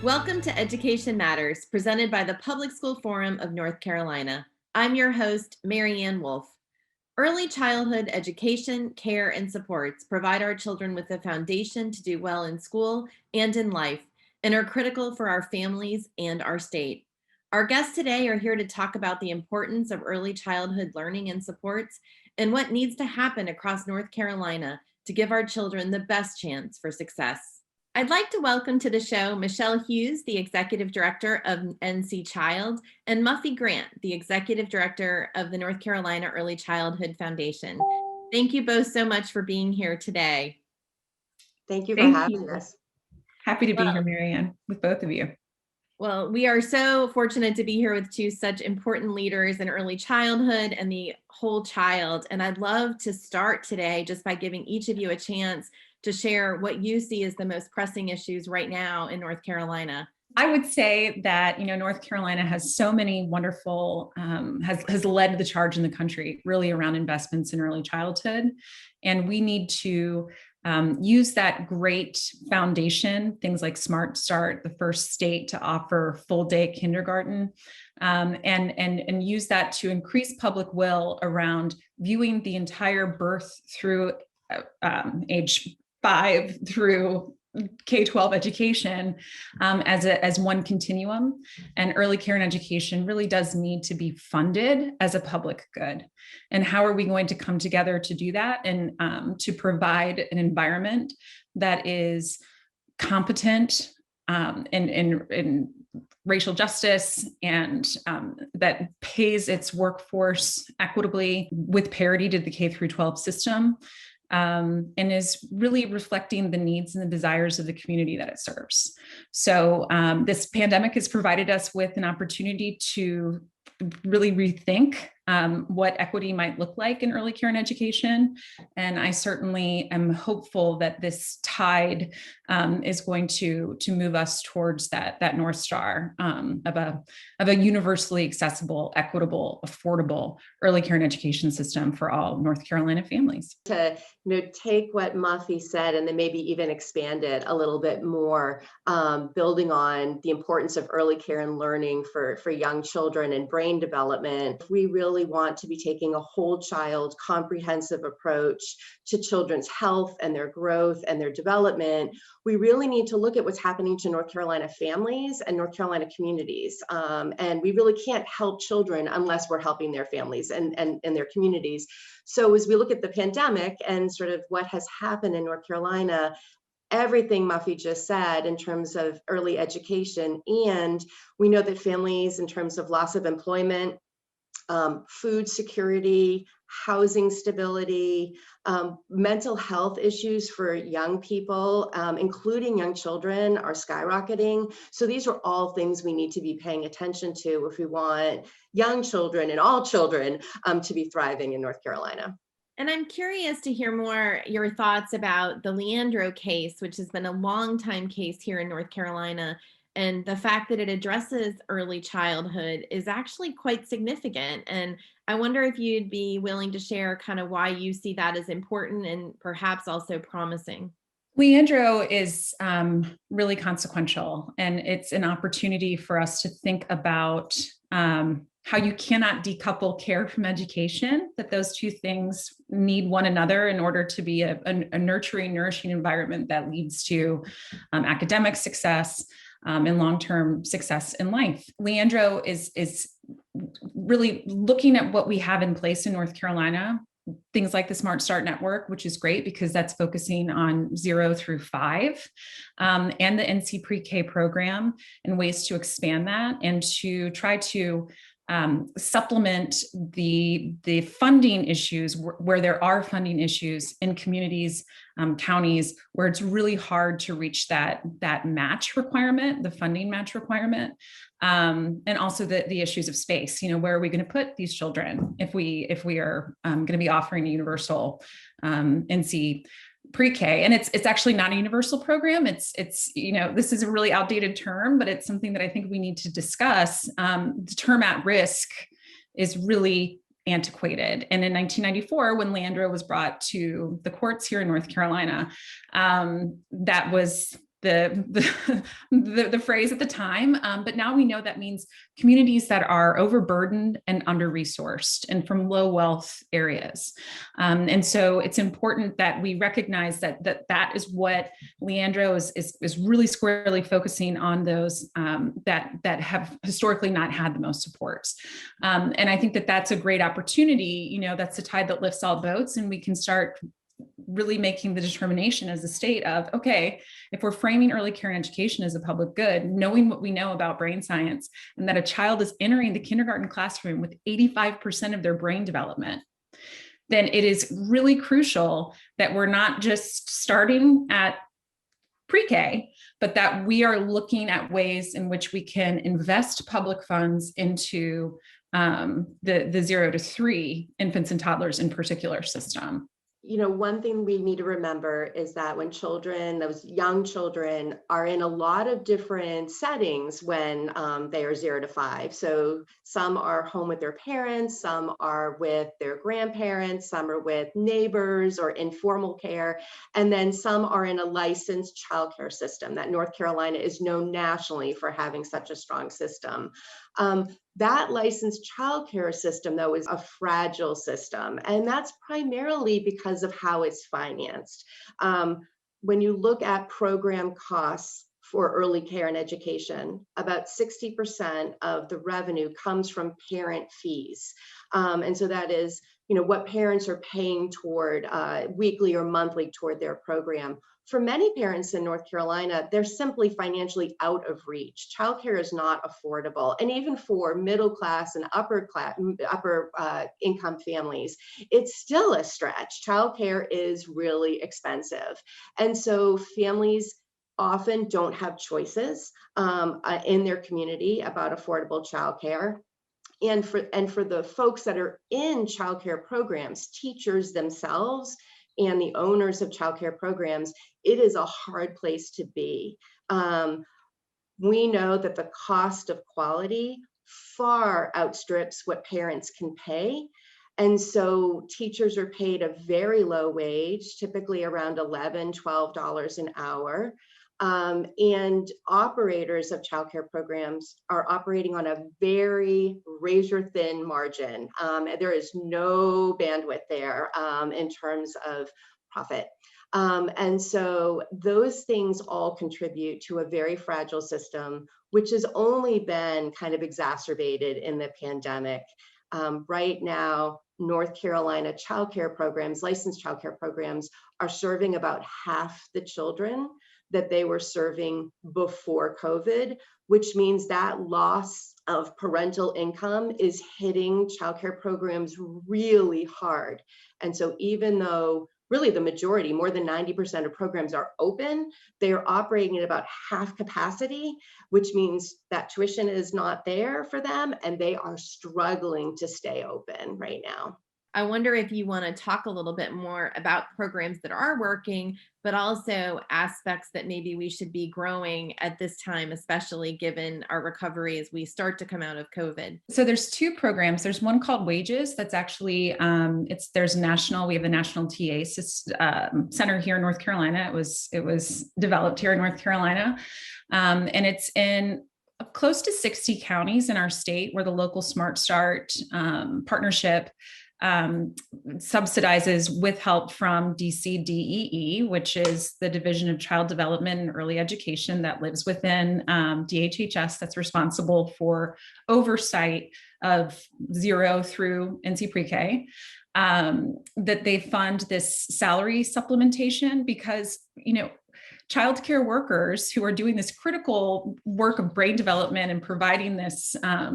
Welcome to Education Matters, presented by the Public School Forum of North Carolina. I'm your host, Mary Ann Wolf. Early childhood education, care, and supports provide our children with a foundation to do well in school and in life, and are critical for our families and our state. Our guests today are here to talk about the importance of early childhood learning and supports and what needs to happen across North Carolina to give our children the best chance for success. I'd like to welcome to the show Michelle Hughes, the Executive Director of NC Child, and Muffy Grant, the Executive Director of the North Carolina Early Childhood Foundation. Thank you both so much for being here today. Thank you for having us. Happy to be here, Mary Ann, with both of you. Well, we are so fortunate to be here with two such important leaders in early childhood and the whole child. And I'd love to start today just by giving each of you a chance to share what you see as the most pressing issues right now in North Carolina. I would say that, North Carolina has so many wonderful, has led the charge in the country really around investments in early childhood. And we need to use that great foundation, things like Smart Start, the first state to offer full day kindergarten, and use that to increase public will around viewing the entire birth through age 5 through K-12 education as one continuum. And early care and education really does need to be funded as a public good. And how are we going to come together to do that and to provide an environment that is competent in racial justice and that pays its workforce equitably with parity to the K-12 system, and is really reflecting the needs and the desires of the community that it serves. So this pandemic has provided us with an opportunity to really rethink what equity might look like in early care and education. And I certainly am hopeful that this tide is going to move us towards that North Star of a universally accessible, equitable, affordable early care and education system for all North Carolina families. To take what Muffy said and then maybe even expand it a little bit more, building on the importance of early care and learning for young children and brain development. We really want to be taking a whole child comprehensive approach to children's health and their growth and their development. We really need to look at what's happening to North Carolina families and North Carolina communities. And we really can't help children unless we're helping their families and their communities. So as we look at the pandemic and sort of what has happened in North Carolina, everything Muffy just said in terms of early education, and we know that families in terms of loss of employment, food security, housing stability, mental health issues for young people, including young children, are skyrocketing. So these are all things we need to be paying attention to if we want young children and all children to be thriving in North Carolina. And I'm curious to hear more your thoughts about the Leandro case, which has been a long time case here in North Carolina. And the fact that it addresses early childhood is actually quite significant. And I wonder if you'd be willing to share kind of why you see that as important and perhaps also promising. Leandro is really consequential, and it's an opportunity for us to think about how you cannot decouple care from education, that those two things need one another in order to be a nurturing, nourishing environment that leads to academic success and long-term success in life. Leandro is really looking at what we have in place in North Carolina, things like the Smart Start Network, which is great because that's focusing on 0 through 5, and the NC Pre-K program and ways to expand that and to try to supplement the funding issues where there are funding issues in communities, counties, where it's really hard to reach that match requirement, the funding match requirement, and also the issues of space. Where are we going to put these children if we are going to be offering a universal NC Pre-K? And it's actually not a universal program. It's this is a really outdated term, but it's something that I think we need to discuss. The term at risk is really antiquated. And in 1994, when Leandro was brought to the courts here in North Carolina, that was the phrase at the time. But now we know that means communities that are overburdened and under-resourced and from low wealth areas. And so it's important that we recognize that is what Leandro is really squarely focusing on, those that have historically not had the most supports. And I think that that's a great opportunity. That's the tide that lifts all boats, and we can start really making the determination as a state of, okay, if we're framing early care and education as a public good, knowing what we know about brain science, and that a child is entering the kindergarten classroom with 85% of their brain development, then it is really crucial that we're not just starting at pre-K, but that we are looking at ways in which we can invest public funds into the 0 to 3 infants and toddlers in particular system. One thing we need to remember is that when those young children are in a lot of different settings when they are 0 to 5. So some are home with their parents, some are with their grandparents, some are with neighbors or informal care, and then some are in a licensed childcare system. That North Carolina is known nationally for having such a strong system. That licensed childcare system, though, is a fragile system, and that's primarily because of how it's financed. When you look at program costs for early care and education, about 60% of the revenue comes from parent fees. And so that is, what parents are paying toward weekly or monthly toward their program. For many parents in North Carolina, they're simply financially out of reach. Childcare is not affordable. And even for middle class and upper income families, it's still a stretch. Childcare is really expensive. And so families often don't have choices in their community about affordable childcare. And for the folks that are in childcare programs, teachers themselves and the owners of childcare programs, it is a hard place to be. We know that the cost of quality far outstrips what parents can pay. And so teachers are paid a very low wage, typically around $11, $12 an hour. And operators of childcare programs are operating on a very razor thin margin. There is no bandwidth there in terms of profit. And so those things all contribute to a very fragile system, which has only been kind of exacerbated in the pandemic. Right now, North Carolina childcare programs, licensed childcare programs, are serving about half the children that they were serving before COVID, which means that loss of parental income is hitting childcare programs really hard. And so even though really the majority, more than 90% of programs are open, they are operating at about half capacity, which means that tuition is not there for them and they are struggling to stay open right now. I wonder if you want to talk a little bit more about programs that are working, but also aspects that maybe we should be growing at this time, especially given our recovery as we start to come out of COVID. So there's 2 programs. There's one called Wages. That's actually, we have the National TA Center here in North Carolina. It was developed here in North Carolina. And it's in close to 60 counties in our state, where the local Smart Start partnership subsidizes with help from DCDEE, which is the Division of Child Development and Early Education that lives within DHHS, that's responsible for oversight of 0 through NC pre-K, that they fund this salary supplementation because, childcare workers who are doing this critical work of brain development and providing this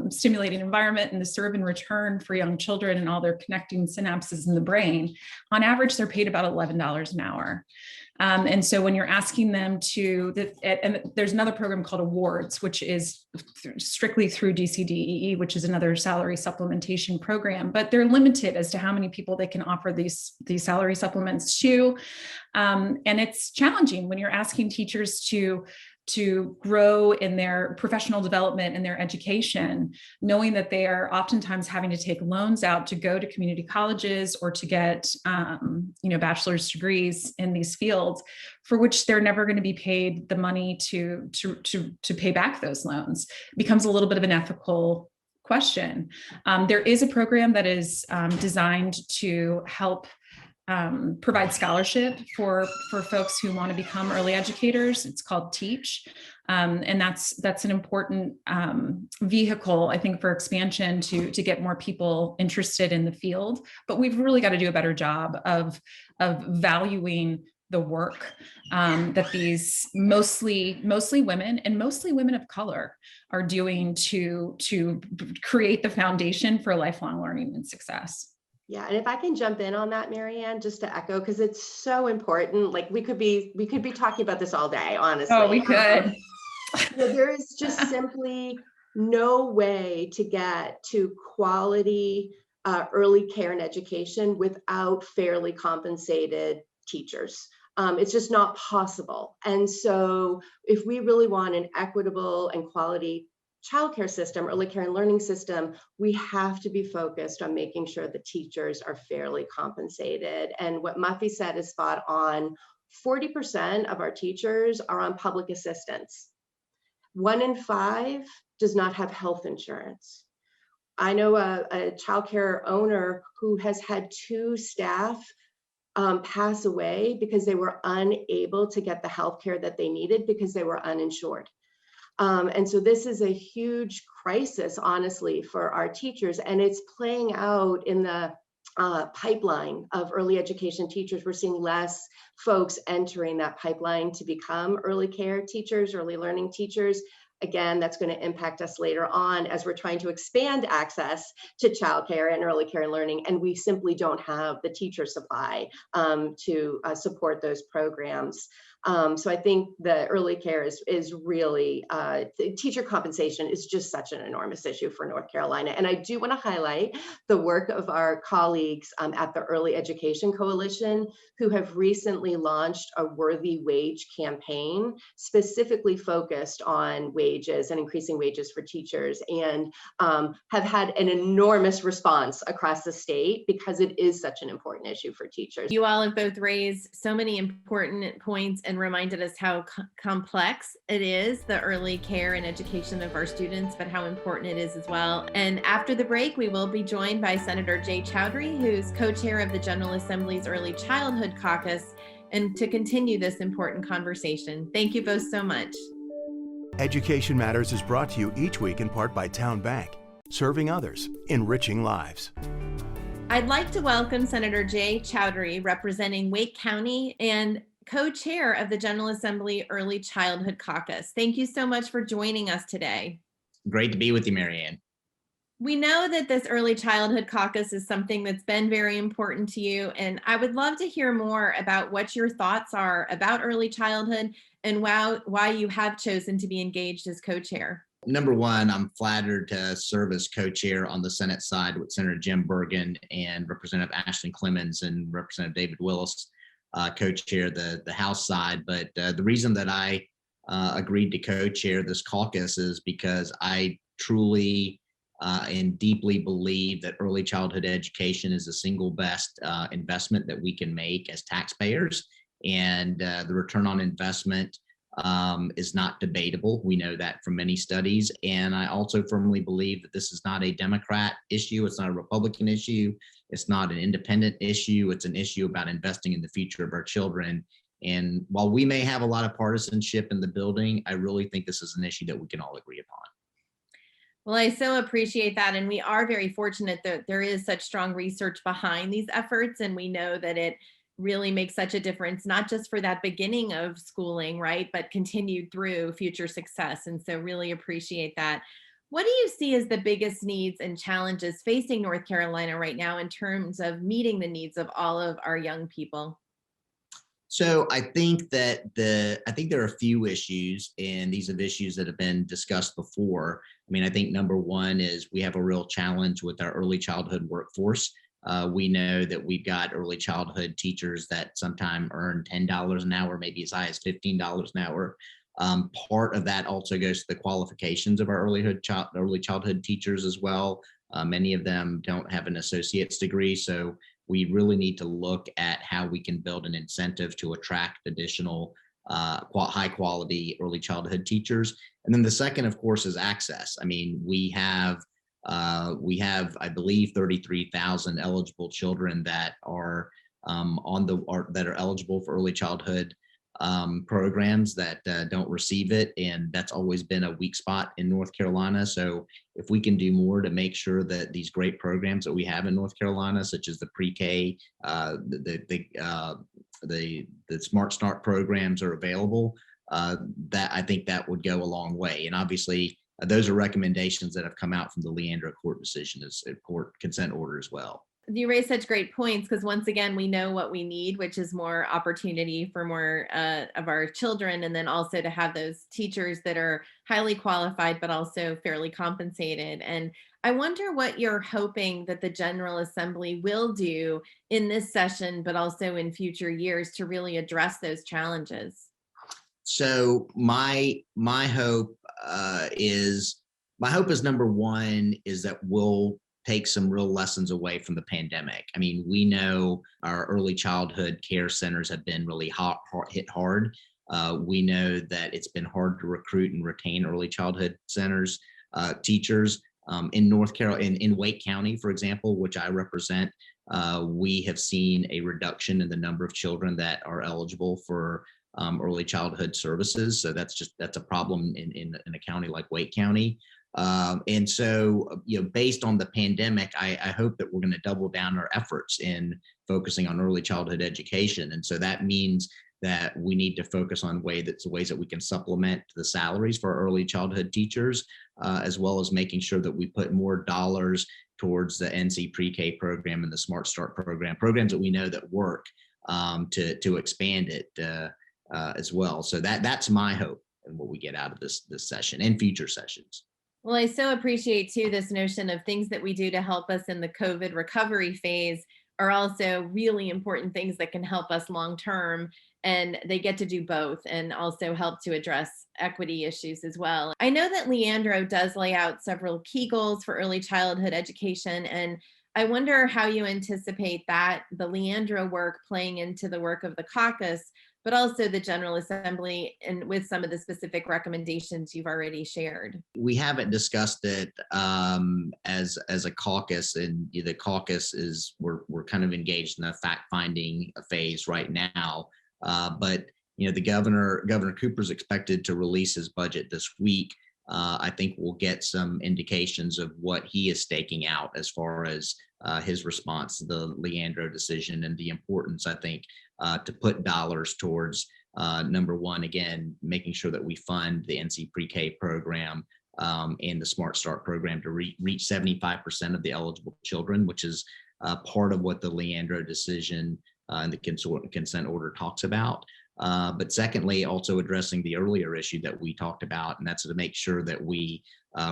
stimulating environment and the serve and return for young children and all their connecting synapses in the brain, on average, they're paid about $11 an hour. And so when you're asking them and there's another program called Awards, which is strictly through DCDEE, which is another salary supplementation program, but they're limited as to how many people they can offer these salary supplements to. And it's challenging when you're asking teachers to to grow in their professional development and their education, knowing that they are oftentimes having to take loans out to go to community colleges or to get bachelor's degrees in these fields, for which they're never going to be paid the money to pay back those loans. It becomes a little bit of an ethical question. There is a program that is designed to help provide scholarship for folks who want to become early educators. It's called Teach. And that's an important vehicle, I think, for expansion to get more people interested in the field. But we've really got to do a better job of valuing the work that these mostly women and mostly women of color are doing to create the foundation for lifelong learning and success. Yeah, and if I can jump in on that, Marianne, just to echo, because it's so important. Like we could be talking about this all day, honestly. Oh, we could. There is just simply no way to get to quality early care and education without fairly compensated teachers. It's just not possible. And so if we really want an equitable and quality childcare system, early care and learning system, we have to be focused on making sure the teachers are fairly compensated. And what Muffy said is spot on. 40% of our teachers are on public assistance. 1 in 5 does not have health insurance. I know a childcare owner who has had 2 staff pass away because they were unable to get the health care that they needed because they were uninsured. And so this is a huge crisis, honestly, for our teachers, and it's playing out in the pipeline of early education teachers. We're seeing less folks entering that pipeline to become early care teachers, early learning teachers. Again, that's going to impact us later on as we're trying to expand access to childcare and early care and learning, and we simply don't have the teacher supply to support those programs. So I think the early care is really, teacher compensation is just such an enormous issue for North Carolina. And I do want to highlight the work of our colleagues at the Early Education Coalition, who have recently launched a Worthy Wage campaign specifically focused on wages and increasing wages for teachers, and have had an enormous response across the state because it is such an important issue for teachers. You all have both raised so many important points and reminded us how complex it is, the early care and education of our students, but how important it is as well. And after the break, we will be joined by Senator Jay Chowdhury, who's co-chair of the General Assembly's Early Childhood Caucus, and to continue this important conversation. Thank you both so much. Education Matters is brought to you each week in part by Town Bank, serving others, enriching lives. I'd like to welcome Senator Jay Chowdhury, representing Wake County and co-chair of the General Assembly Early Childhood Caucus. Thank you so much for joining us today. Great to be with you, Marianne. We know that this Early Childhood Caucus is something that's been very important to you, and I would love to hear more about what your thoughts are about early childhood and why you have chosen to be engaged as co-chair. Number one, I'm flattered to serve as co-chair on the Senate side with Senator Jim Bergen and Representative Ashley Clemens and Representative David Willis, co-chair the House side. But the reason that I agreed to co-chair this caucus is because I truly and deeply believe that early childhood education is the single best investment that we can make as taxpayers. And the return on investment is not debatable. We know that from many studies. And I also firmly believe that this is not a Democrat issue. It's not a Republican issue. It's not an independent issue. It's an issue about investing in the future of our children. And while we may have a lot of partisanship in the building, I really think this is an issue that we can all agree upon. Well, I so appreciate that. And we are very fortunate that there is such strong research behind these efforts. And we know that it really makes such a difference, not just for that beginning of schooling, right, but continued through future success. And so really appreciate that. What do you see as the biggest needs and challenges facing North Carolina right now in terms of meeting the needs of all of our young people? So I think that there are a few issues, and these are issues that have been discussed before. I mean, I think number one is we have a real challenge with our early childhood workforce. We know that we've got early childhood teachers that sometimes earn $10 an hour, maybe as high as $15 an hour. Part of that also goes to the qualifications of our early childhood teachers as well. Many of them don't have an associate's degree, so we really need to look at how we can build an incentive to attract additional high quality early childhood teachers. And then the second, of course, is access. I mean, we have, I believe, 33,000 eligible children that are that are eligible for early childhood programs that don't receive it, and that's always been a weak spot in North Carolina. So if we can do more to make sure that these great programs that we have in North Carolina, such as the pre-K, the Smart Start programs, are available, that I think that would go a long way. And obviously, those are recommendations that have come out from the Leandro court decision, as a court consent order as well. You raise such great points because once again, we know what we need, which is more opportunity for more of our children, and then also to have those teachers that are highly qualified, but also fairly compensated. And I wonder what you're hoping that the General Assembly will do in this session, but also in future years to really address those challenges. So my hope is, number one, is that we'll take some real lessons away from the pandemic. I mean, we know our early childhood care centers have been really hit hard. We know that it's been hard to recruit and retain early childhood centers teachers in North Carolina, in Wake County, for example, which I represent. We have seen a reduction in the number of children that are eligible for early childhood services. So that's a problem in a county like Wake County. And so, based on the pandemic, I hope that we're going to double down our efforts in focusing on early childhood education. And so that means that we need to focus on ways that we can supplement the salaries for our early childhood teachers, as well as making sure that we put more dollars towards the NC Pre-K program and the Smart Start program, programs that we know that work, to expand it as well. So that's my hope and what we get out of this session and future sessions. Well, I so appreciate too this notion of things that we do to help us in the COVID recovery phase are also really important things that can help us long term. And they get to do both and also help to address equity issues as well. I know that Leandro does lay out several key goals for early childhood education. And I wonder how you anticipate that the Leandro work playing into the work of the caucus, but also the General Assembly, and with some of the specific recommendations you've already shared. We haven't discussed it as a caucus, and the caucus we're kind of engaged in a fact finding phase right now. But the Governor Cooper's expected to release his budget this week. I think we'll get some indications of what he is staking out as far as his response to the Leandro decision, and the importance, I think, to put dollars towards, number one, again, making sure that we fund the NC Pre-K program and the Smart Start program to reach 75% of the eligible children, which is part of what the Leandro decision and the consent order talks about. But secondly, also addressing the earlier issue that we talked about, and that's to make sure that we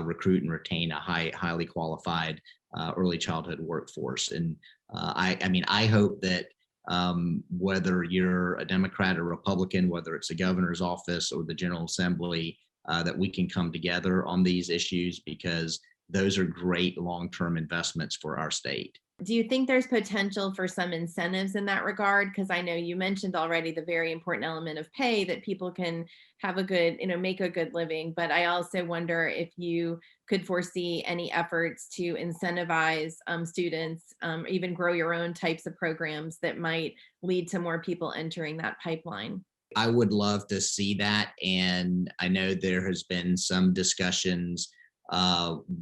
recruit and retain a highly qualified early childhood workforce. And I hope that whether you're a Democrat or Republican, whether it's the governor's office or the General Assembly, that we can come together on these issues, because those are great long-term investments for our state. Do you think there's potential for some incentives in that regard? Because I know you mentioned already the very important element of pay, that people can have a good, make a good living. But I also wonder if you could foresee any efforts to incentivize students, even grow your own types of programs that might lead to more people entering that pipeline. I would love to see that. And I know there has been some discussions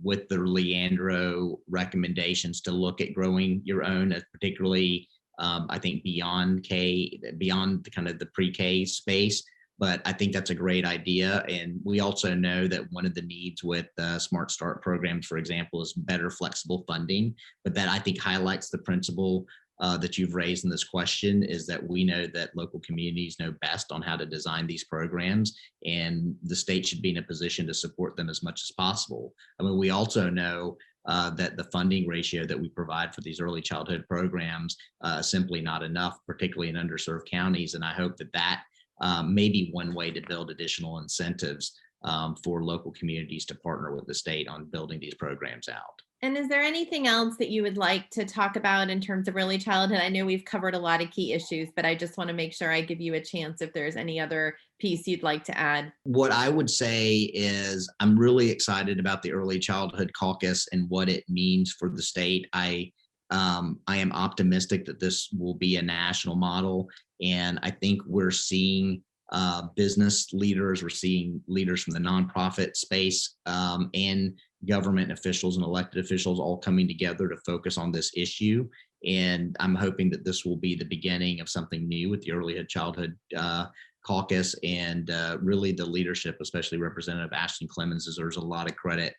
with the Leandro recommendations to look at growing your own, particularly I think beyond the kind of the pre-K space. But I think that's a great idea. And we also know that one of the needs with Smart Start programs, for example, is better flexible funding. But that, I think, highlights the principle that you've raised in this question, is that we know that local communities know best on how to design these programs, and the state should be in a position to support them as much as possible. I mean, we also know that the funding ratio that we provide for these early childhood programs is simply not enough, particularly in underserved counties. And I hope that maybe one way to build additional incentives for local communities to partner with the state on building these programs out. And is there anything else that you would like to talk about in terms of early childhood? I know we've covered a lot of key issues, but I just want to make sure I give you a chance if there's any other piece you'd like to add. What I would say is I'm really excited about the Early Childhood Caucus and what it means for the state. I am optimistic that this will be a national model, and I think we're seeing business leaders, we're seeing leaders from the nonprofit space, and government officials and elected officials all coming together to focus on this issue. And I'm hoping that this will be the beginning of something new with the Early Childhood Caucus, and really the leadership, especially Representative Ashley Clemens, deserves a lot of credit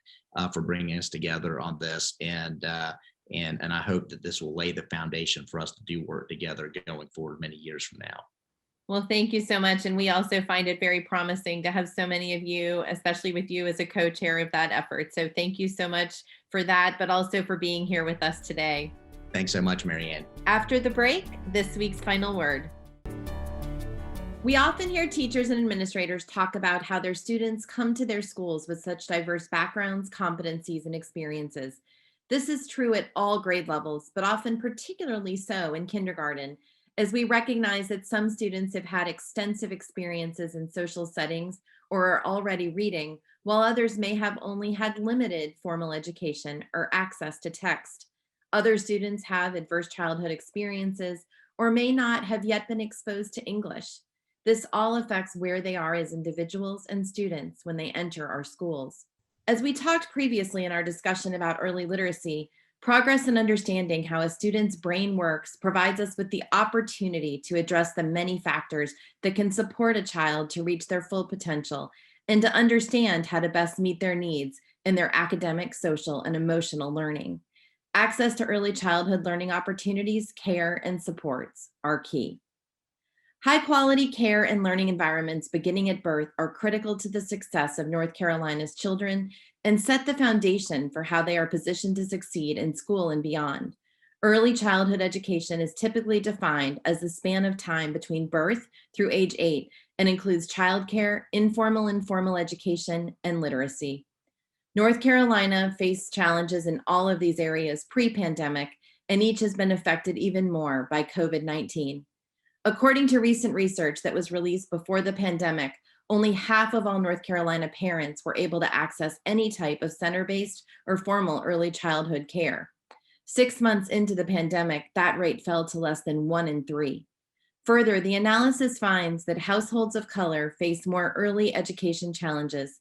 for bringing us together on this. And I hope that this will lay the foundation for us to do work together going forward many years from now. Well, thank you so much. And we also find it very promising to have so many of you, especially with you as a co-chair of that effort. So thank you so much for that, but also for being here with us today. Thanks so much, Marianne. After the break, this week's final word. We often hear teachers and administrators talk about how their students come to their schools with such diverse backgrounds, competencies, and experiences. This is true at all grade levels, but often particularly so in kindergarten, as we recognize that some students have had extensive experiences in social settings or are already reading, while others may have only had limited formal education or access to text. Other students have adverse childhood experiences or may not have yet been exposed to English. This all affects where they are as individuals and students when they enter our schools. As we talked previously in our discussion about early literacy, progress in understanding how a student's brain works provides us with the opportunity to address the many factors that can support a child to reach their full potential and to understand how to best meet their needs in their academic, social, and emotional learning. Access to early childhood learning opportunities, care, and supports are key. High-quality care and learning environments beginning at birth are critical to the success of North Carolina's children and set the foundation for how they are positioned to succeed in school and beyond. Early childhood education is typically defined as the span of time between birth through age 8 and includes childcare, informal and formal education, and literacy. North Carolina faced challenges in all of these areas pre-pandemic, and each has been affected even more by COVID-19. According to recent research that was released before the pandemic, only half of all North Carolina parents were able to access any type of center-based or formal early childhood care. 6 months into the pandemic, that rate fell to less than 1 in 3. Further, the analysis finds that households of color face more early education challenges.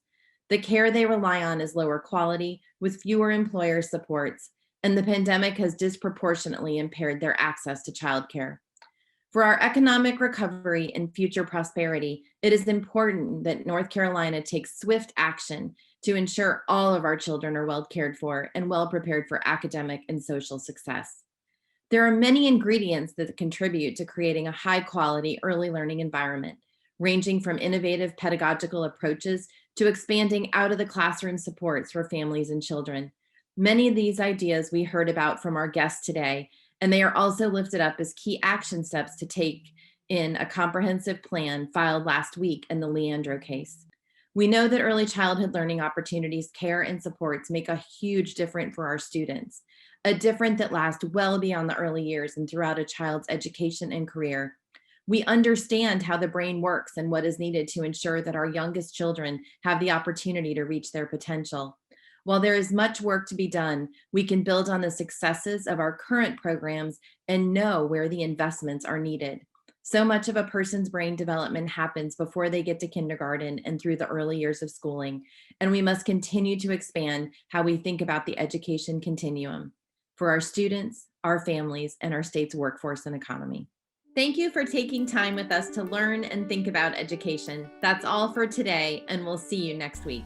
The care they rely on is lower quality, with fewer employer supports, and the pandemic has disproportionately impaired their access to childcare. For our economic recovery and future prosperity, it is important that North Carolina takes swift action to ensure all of our children are well cared for and well prepared for academic and social success. There are many ingredients that contribute to creating a high-quality early learning environment, ranging from innovative pedagogical approaches to expanding out-of-the-classroom supports for families and children. Many of these ideas we heard about from our guests today, and they are also lifted up as key action steps to take in a comprehensive plan filed last week in the Leandro case. We know that early childhood learning opportunities, care, and supports make a huge difference for our students, a difference that lasts well beyond the early years and throughout a child's education and career. We understand how the brain works and what is needed to ensure that our youngest children have the opportunity to reach their potential. While there is much work to be done, we can build on the successes of our current programs and know where the investments are needed. So much of a person's brain development happens before they get to kindergarten and through the early years of schooling, and we must continue to expand how we think about the education continuum for our students, our families, and our state's workforce and economy. Thank you for taking time with us to learn and think about education. That's all for today, and we'll see you next week.